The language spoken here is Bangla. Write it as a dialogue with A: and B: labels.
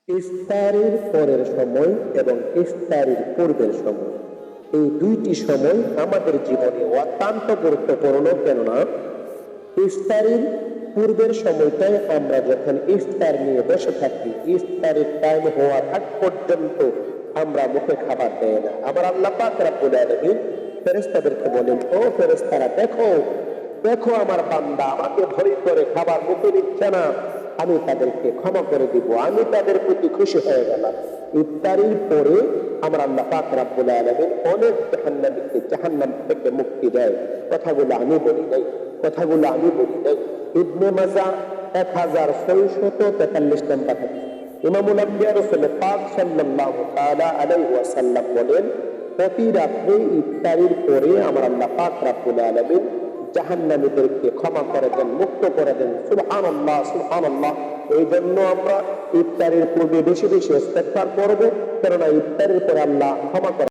A: ইফতারের পরের সময় এবং ইফতারের পূর্বের সময়, এই দুইটি সময় আমাদের জীবনে অত্যন্ত গুরুত্বপূর্ণ। কেননা ইফতারের পূর্বের সময়টায় আমরা যখন ইফতার নিয়ে বসে থাকি, ইফতারের টাইম হওয়ার আগ পর্যন্ত আমরা মুখে খাবার দেয় না। আমার আল্লাহ পাক রব্বুল আলামিন ফেরেশতাদেরকে বলেন, ও ফেরেশতারা, দেখো দেখো আমার বান্দা আমাকে ভরি করে খাবার মুখে দিচ্ছে না, আমি তাদেরকে ক্ষমা করে দিব, আমি তাদের প্রতি খুশি হয়ে গেলাম। ইফতারির পরে আমার আল্লাহ পাক রব্বুল আলামিন অনেক জাহান্নামীকে জাহান্নাম থেকে মুক্তি দেয়। কথাগুলো আমি বলি নাই, কথাগুলো আমি বলি নাই। ইবনে মাজাহ 1643 নম্বর হাদিস। ইমামুল আম্বিয়া রাসূল পাক সাল্লাল্লাহু তাআলা আলাইহি ওয়াসাল্লাম বলেন, প্রতি রাতে ইফতারির পরে আমার আল্লাহ পাক রব্বুল আলামিন জাহান্নামীদেরকে ক্ষমা করে দেন, মুক্ত করে দেন। সুবহানাল্লাহ, সুবহানাল্লাহ। এই জন্য আমরা ইফতারের পূর্বে বেশি বেশি ইস্তেগফার করব, কেননা ইফতারের পরে আল্লাহ ক্ষমা করে।